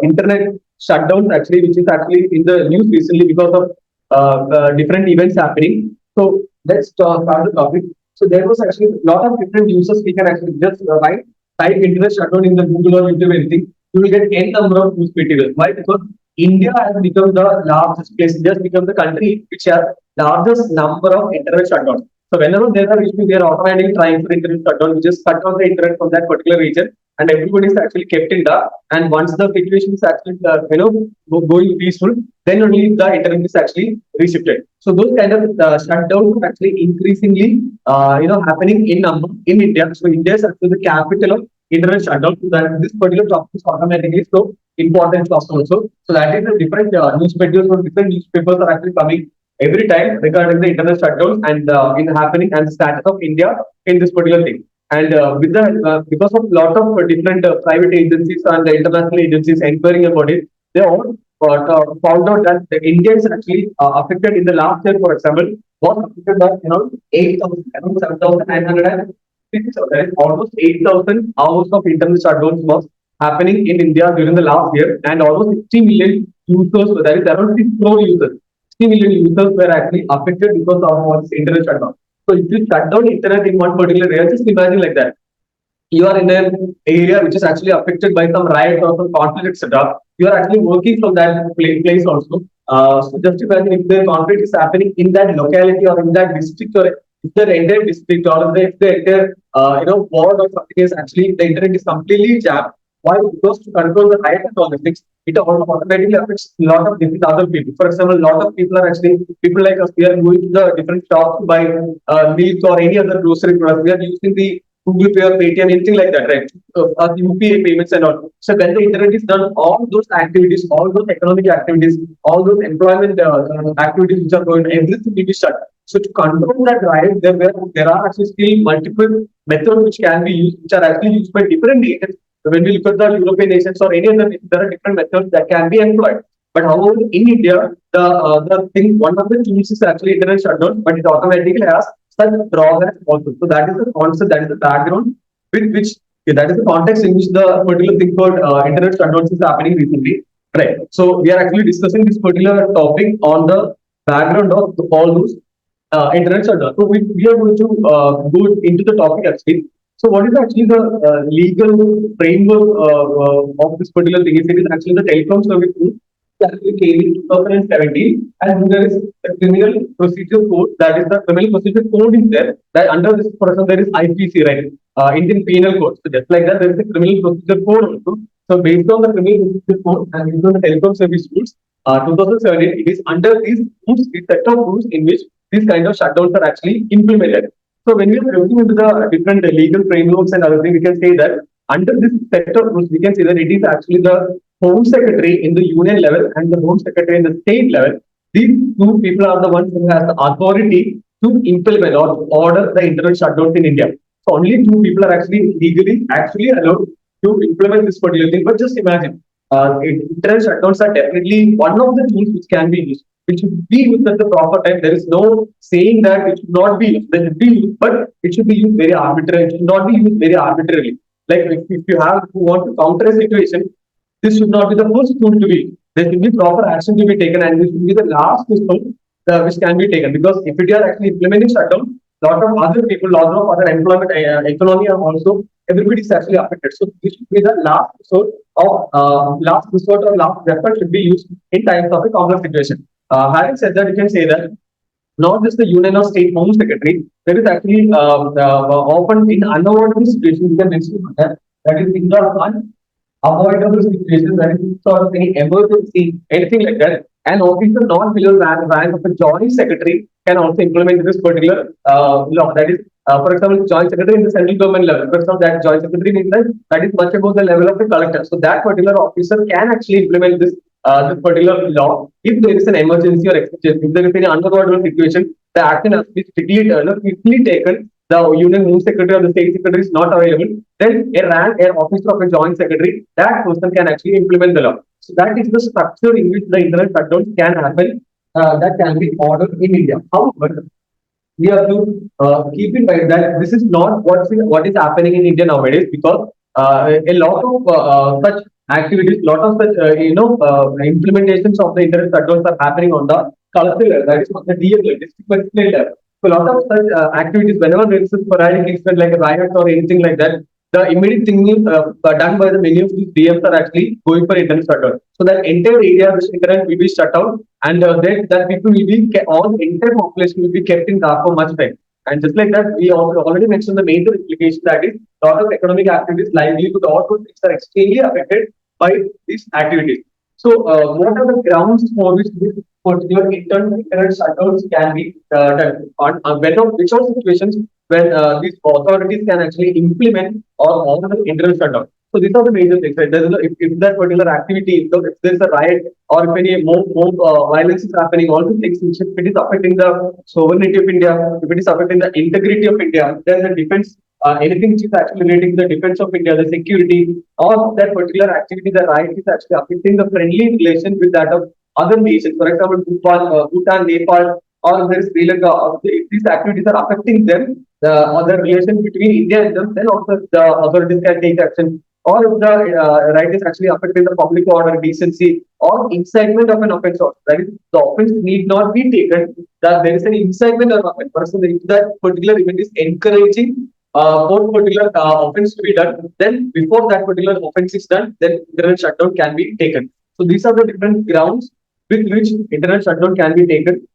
internet shutdowns actually, which is actually in the news recently because of different events happening. So let's start the topic. So there was actually a lot of different uses. We can actually just write type internet shutdown in the Google or YouTube anything. You will get n number of news materials. Why? Because India has become the largest place, just become the country which has largest number of internet shutdowns. So whenever there are issues, they are automatically trying for internet shutdown, which is cut off the internet from that particular region, and everybody is actually kept in dark. And once the situation is actually going peaceful, then only the internet is actually reshifted. So those kind of shutdowns are actually increasingly happening in India. So India is actually the capital of internet shutdown. So that this particular topic is automatically so important to us also. So that is the different newspapers or different newspapers are actually coming every time regarding the internet shutdown and in happening and the status of India in this particular thing. And with the because of lot of different private agencies and international agencies inquiring about it, they all found out that India is actually affected in the last year, for example, was affected by 8,000, around 7,900. That is almost 8,000 hours of internet shutdowns was happening in India during the last year, and almost 60 million users, that is around 6 crore users, 60 million users were actually affected because of this internet shutdown. So if you shut down internet in one particular area, just imagine like that. You are in an area which is actually affected by some riot or some conflict, etc. You are actually working from that place also. So just imagine if the conflict is happening in that locality or in that district or if the entire district or if the entire ward or something is actually the internet is completely jammed. Why? Because to control the riot and all these things, it automatically affects a lot of different other people. For example, a lot of people are actually people like us. We are going to the different shops to buy milk or any other grocery products. We are using the Google Pay or Paytm, anything like that, right? UPA payments and all. So when the internet is done, all those activities, all those economic activities, all those employment activities which are going, everything will be shut. So to control that riot, there are actually still multiple methods which can be used, which are actually used by different nations. So when we look at the European nations or any other nations, there are different methods that can be employed. But however, in India, the thing, one of the tools is actually internet shutdown, but it automatically has such drawbacks also. So that is the concept, that is the background with which that is the context in which the particular thing called internet shutdowns is happening recently. Right. So we are actually discussing this particular topic on the background of all those internet shutdown. So we are going to go into the topic actually. So what is actually the legal framework of this particular thing? It is actually the Telecom Service Rule that actually came in 2017, and there is a criminal procedure code, that is the criminal procedure code is there, that under this person there is IPC, right? Indian Penal Code. So just like that, there is a criminal procedure code also. So based on the criminal procedure code and based on the Telecom Service Rules, 2017, it is under these rules, this set of rules in which these kind of shutdowns are actually implemented. So when we are looking into the different legal frameworks and other things, we can say that under this set of rules, we can say that it is actually the Home Secretary in the union level and the Home Secretary in the state level. These two people are the ones who has the authority to implement or order the internet shutdowns in India. So only two people are actually legally actually allowed to implement this particular thing. But just imagine, internet shutdowns are definitely one of the tools which can be used. It should be used at the proper time. There is no saying that it should not be used. It should be used, but it should be used very arbitrarily. It should not be used very arbitrarily. Like if you want to counter a situation, this should not be the first tool to be. There should be proper action to be taken, and this should be the last tool which can be taken. Because if it are actually implementing shutdown, lot of other people, lot of other employment economy are also everybody is actually affected. So this should be the last resort or last effort should be used in times of a complex situation. Having said that, you can say that not just the Union or State Home Secretary, there is actually often in unavoidable situations, you can mention that is in the unavoidable situations, that is sort of any emergency, anything like that. An officer not below rank of a joint secretary can also implement this particular law. That is, for example, joint secretary in the central government level. For example, that joint secretary means that is much above the level of the collector. So that particular officer can actually implement this particular law if there is an emergency or exigency. If there is any unavoidable situation, the action has to be quickly taken. The Union Home Secretary or the State Secretary is not available. Then an officer of a joint secretary, that person can actually implement the law. So that is the structure in which the internet shutdown can happen. That can be ordered in India. However, we have to keep in mind that this is not what is happening in India nowadays, because a lot of such activities, lot of such implementations of the internet shutdowns are happening on the collective level, that is on the DL level, district legislative level. So a lot of such activities, whenever there is a sporadic incident like a riot or anything like that, the immediate thing done by the many of these DMs are actually going for internet shutdown. So that entire area which internet will be shut down, and then that people will be all the entire population will be kept in dark for much time. And just like that, we already mentioned the major implication, that is a lot of economic activities, livelihood, all those things are extremely affected by these activities. So, what are the grounds for which this particular internet shutdowns can be done? Which are situations when these authorities can actually implement or order the internet shutdown? So these are the major things. Right? If that particular activity, if there is a riot or if any more violence is happening, all the things which, if it is affecting the sovereignty of India, if it is affecting the integrity of India, then the defense, anything which is actually relating to the defense of India, the security, or that particular activity, the riot is actually affecting the friendly relation with that of other nations. For example, Bhutan, Nepal, or there is Sri Lanka. If these activities are affecting them, the other relation between India and them, then also the authorities can take action. Or if the right is actually affecting the public order, decency, or incitement of an offence. That is, the offence need not be taken. That there is an incitement of offence. For example, if that particular event is encouraging for particular offence to be done, then before that particular offence is done, then internet shutdown can be taken. So these are the different grounds with which internet shutdown can be taken.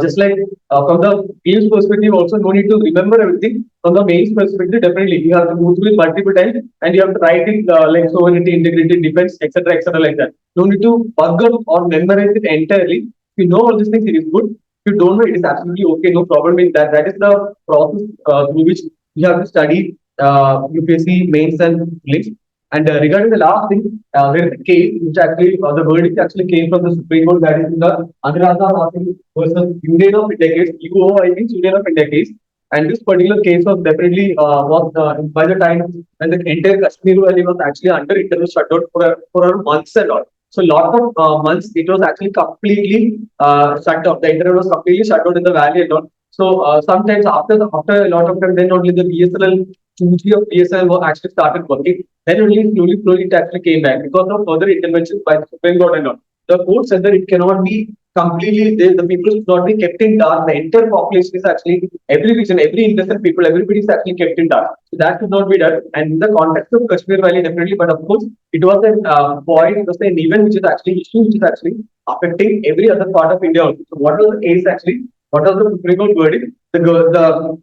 Just like from the fields perspective, also no need to remember everything. From the mains perspective, definitely you have to go through it multiple times and you have to write it like sovereignty, integrity, defense, etc., like that. No need to bug up or memorize it entirely. If you know all these things, it is good. If you don't know, it is absolutely okay. No problem in that. That is the process through which you have to study UPSC mains and prelims. And regarding the last thing, there is a case which actually, the verdict actually came from the Supreme Court, that is in the Anuradha Martin versus Union of India case, UO, I think, Union of India case. And this particular case was definitely was by the time when the entire Kashmir Valley was actually under internal shutdown for months and all. So, lot of months it was actually completely shut down. The internet was completely shut down in the valley and all. So, sometimes after a lot of time, then only the BSNL 2G of BSNL was actually started working. Then only slowly it actually came back because of further interventions by the Supreme Court and all. The court said that it cannot be completely, the people should not be kept in dark. The entire population is actually, every region, every innocent people, everybody is actually kept in dark. So that should not be done. And in the context of Kashmir Valley, definitely, but of course, it was an point, it was an event which is actually issue, which is actually affecting every other part of India. So what was the case actually? What was the Supreme Court verdict? The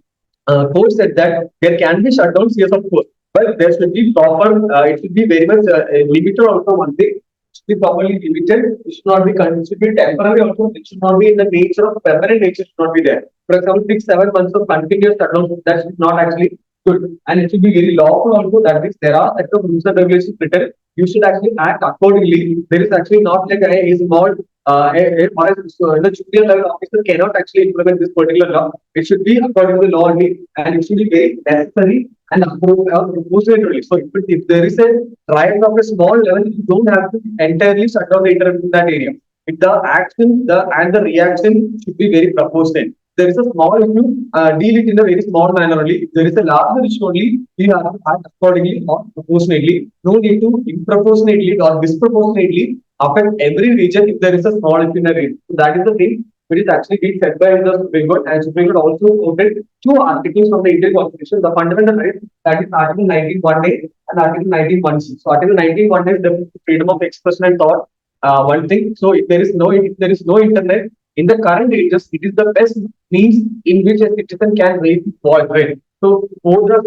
court said that there can be shutdowns, yes, of course, but there should be proper, it should be very much limited also one thing. It should be properly limited. It should not be, it should be temporary also. It should not be in the nature of permanent nature, should not be there. For example, 6-7 months of continuous shutdown, that is not actually good. And it should be very lawful also. That means there are set of rules and regulations written. You should actually act accordingly. There is actually not like a small the junior level officer cannot actually implement this particular law. It should be according to the law only, and it should be very necessary and proportionate only. So, if there is a riot of a small level, you don't have to entirely shut down the internet in that area. If the action and the reaction should be very proportionate. There is a small issue, deal it in a very small manner only. If there is a larger issue only, we have to act accordingly or proportionately. No need to improportionately or disproportionately affect every region if there is a small issue in a region. So that is the thing which is actually being said by the Supreme Court, and Supreme Court also quoted two articles from the Indian Constitution, the fundamental right, that is Article 19.1a and Article 19.1c. So Article 19.1a is the freedom of expression and thought. One thing. So if there is no internet in the current ages, it is the best means in which a citizen can raise his voice. Right? So for the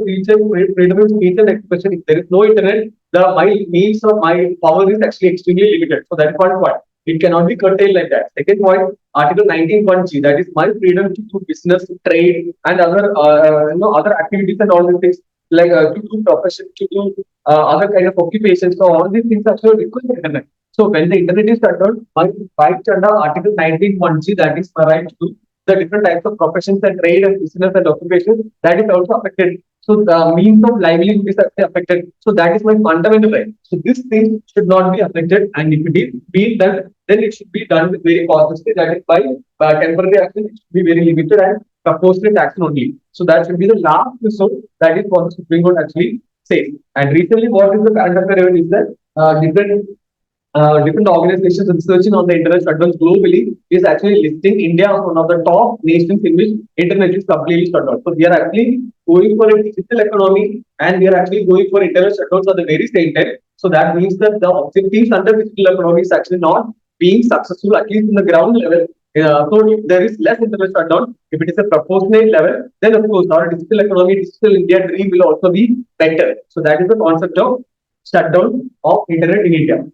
freedom of speech and expression, if there is no internet, my means of my power is actually extremely limited. So that is one point. It cannot be curtailed like that. Second point, Article 19.g, that is my freedom to do business, trade, and other other activities and all these things, like to do profession, to do other kind of occupations. So all these things actually require internet. So when the internet is shut down, my rights under Article 19.1g, that is my right to do the different types of professions and trade and business and occupations, that is also affected. So the means of livelihood is actually affected. So that is my fundamental right. So this thing should not be affected, and if it is being done, then it should be done with very cautiously. That is by temporary action, it should be very limited and proportionate action only. So that should be the last resort. That is what the Supreme Court actually says. And recently, what is the current affair is that different organizations researching on the internet shutdowns globally is actually listing India as one of the top nations in which internet is completely shut down. So we are actually going for a digital economy and we are actually going for internet shutdowns at the very same time. So that means that the objectives under digital economy is actually not being successful, at least in the ground level. So if there is less internet shutdown, if it is a proportionate level, then of course our digital economy, digital India dream will also be better. So that is the concept of shutdown of internet in India.